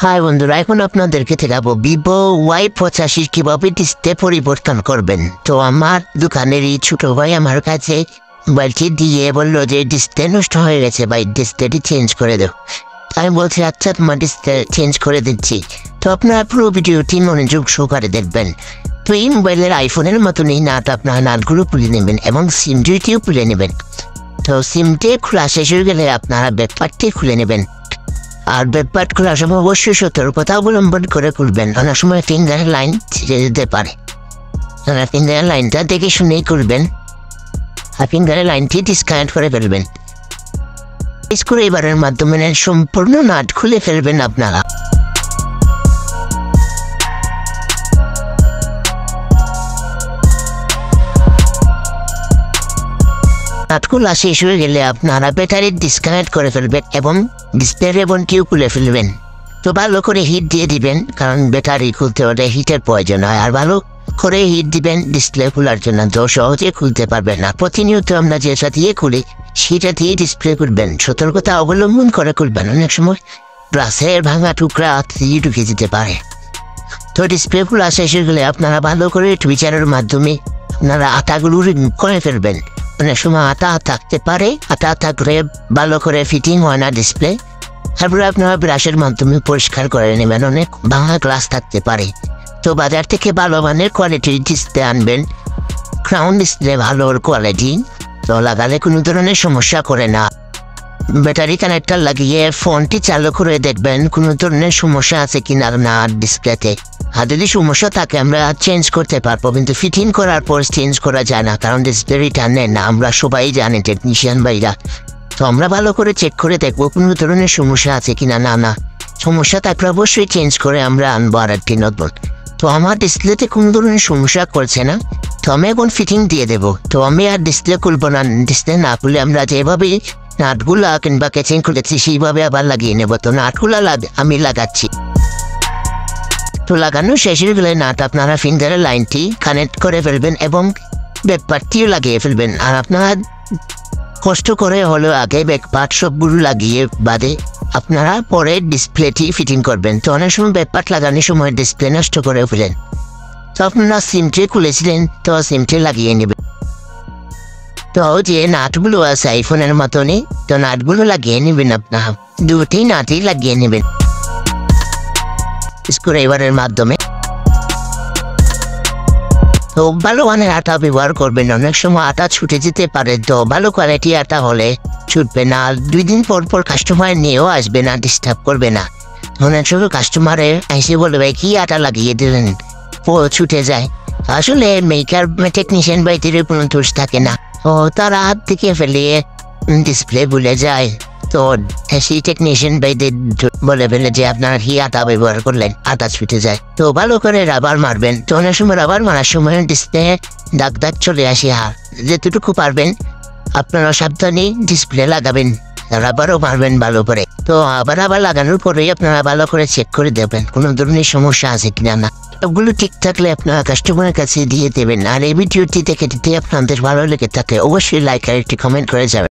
High বন্ধুরা, এখন আপনাদেরকে দেখাবো ভিভো Y85 কিভাবে ডিসপ্লে পরিবর্তন করবেন। তো আমার দোকানেরই ছোট ভাই আমার কাছে মোবাইলটি দিয়ে বললো যে ডিসপ্লে নষ্ট হয়ে গেছে ভাই, ডিসপ্লেটি চেঞ্জ করে দাও। আমি বলছি আচ্ছা, তোমার ডিসপ্লে চেঞ্জ করে দিচ্ছি। তো আপনারা পুরো ভিডিওটি মনোযোগ সহকারে দেখবেন। তো এই মোবাইলের আইফোনের মতনই নাট আপনারা নাটগুলো খুলে নেবেন এবং সিম দুইটিও খুলে নেবেন। তো সিমটি খোলা শেষ হয়ে গেলে আপনারা ব্যাকপার্টটি খুলে নেবেন। আর ব্যাকপার্ট খোলার সময় অবশ্যই সতর্কতা অবলম্বন করে খুলবেন, অনেক সময় ফিঙ্গার লাইন ছিঁড়ে যেতে পারে। ফিঙ্গারের লাইনটা দেখে শুনেই খুলবেন, আর ফিঙ্গারের লাইনটি ডিসকানেক্ট করে ফেলবেন। স্ক্রু এবারের মাধ্যমে সম্পূর্ণ নাট খুলে ফেলবেন আপনারা। নাট খোলা শেষ হয়ে গেলে আপনারা ব্যাটারি ডিসকানেক্ট করে ফেলবেন এবং ডিসপ্লে রেবনটিও খুলে ফেলবেন। তো ভালো করে হিট দিয়ে দিবেন, কারণ ব্যাটারি খুলতে হলে হিটের প্রয়োজন হয়। আর ভালো করে হিট দিবেন ডিসপ্লে খোলার জন্য, তো সহজে খুলতে পারবেন না। প্রতিনিয়ত আমরা যেটা দিয়ে খুলি সেটা দিয়ে ডিসপ্লে খুলবেন, সতর্কতা অবলম্বন করে খুলবেন। অনেক সময় গ্লাসের ভাঙা টুকরা দিয়ে ঢুকে যেতে পারে। তো ডিসপ্লে খোলা শেষ হয়ে গেলে আপনারা ভালো করে টুইচারের মাধ্যমে আপনারা আটাগুলো রিমুভ করে ফেলবেন। অনেক সময় আটা থাকতে পারে, আটা থাকলে ভালো করে ফিটিং হয় না ডিসপ্লে। তারপরে আপনারা ব্রাশের মাধ্যমে পরিষ্কার করে নেবেন, অনেক ভাঙা গ্লাস থাকতে পারে। তো বাজার থেকে ভালো মানের কোয়ালিটির ডিসপ্লে আনবেন, ক্রাউন ডিসপ্লে ভালো কোয়ালিটি। তো লাগালে কোনো ধরনের সমস্যা করে না। ব্যাটারি কানেক্টার লাগিয়ে ফোনটি চালু করে দেখবেন কোনো ধরনের সমস্যা আছে কিনা না ডিসপ্লেতে। আর যদি সমস্যা থাকে আমরা চেঞ্জ করতে পারবো, কিন্তু ফিটিং করার পর চেঞ্জ করা যায় না, কারণ ডিসপ্লে রিটার্ন নেয় না। আমরা সবাই জানি টেকনিশিয়ান ভাইরা। তো আমরা ভালো করে চেক করে দেখবো কোনো ধরনের সমস্যা আছে কিনা। না সমস্যা থাকলে অবশ্যই চেঞ্জ করে আমরা আনবো আর একটি নতুন। তো আমার ডিসপ্লেতে কোনো ধরনের সমস্যা করছে না, তো আমি এখন ফিটিং দিয়ে দেবো। তো আমি আর ডিসপ্লে খুলবো না, ডিসপ্লে না খুলে আমরা যেভাবে নাটগুলা কিংবা কেচিং খুলেছি সেইভাবে আবার লাগিয়ে নেবো। তো নাটগুলা আমি লাগাচ্ছি। তো লাগানো শেষ হয়ে গেলে নাট আপনারা ফিঙ্গারের লাইনটি কানেক্ট করে ফেলবেন এবং ব্যাকপার্টটিও লাগিয়ে ফেলবেন। আর আপনারা কষ্ট করে হলেও আগে ব্যাকপার্ট সবগুলো লাগিয়ে বাদে আপনারা পরে ডিসপ্লেটি ফিটিং করবেন। তো অনেক সময় ব্যাকপার্ট লাগানোর সময় ডিসপ্লে নষ্ট করে ফেলেন। তো আপনারা সিমটি খুলেছিলেন, তো সিমটি লাগিয়ে নেবেন। তো যে নাটগুলো আছে আইফোনের মতনই, তো নাটগুলো লাগিয়ে নেবেন। আপনারা দুটি নাটই লাগিয়ে নেবেন স্ক্রুড্রাইভারের মাধ্যমে। তো ভালো মানের আটা ব্যবহার করবেন, অনেক সময় আটা ছুটে যেতে পারে। তো ভালো কোয়ালিটি আটা হলে ছুটবে না। 2 দিন পর পর কাস্টমার নিয়েও আসবে না, ডিস্টার্ব করবে না। অনেক সময় কাস্টমারে এসে বলবে কি আটা লাগিয়ে দিলেন, ছুটে যায়। আসলে মেকার টেকনিশিয়ান বাইতের কোনো দোষ থাকে না, ও তারা হাত থেকে ফেলে ডিসপ্লে ভুলে যায়। তো সেই টেকনিশিয়ান বাইদের বলে ফেলে যে আপনারা কি আটা ব্যবহার করলেন, আটা ছুটে যায়। তো ভালো করে রাবার মারবেন। তো অনেক সময় রাবার মারার সময় ডিসপ্লে দাগ দাগ চলে আসে। আর যেটুকু পারবেন আপনারা সাবধানে ডিসপ্লে লাগাবেন, রাবারও মারবেন ভালো করে। তো আবার লাগানোর পরেই আপনারা ভালো করে চেক করে দেবেন কোনো ধরনের সমস্যা আছে কিনা। না ওগুলো ঠিক থাকলে আপনারা কাস্টমারের কাছে দিয়ে দেবেন। আর এই ভিডিওটি দেখে দিতে আপনাদের ভালো লেগে থাকে অবশ্যই লাইক আর একটি কমেন্ট করে যাবেন।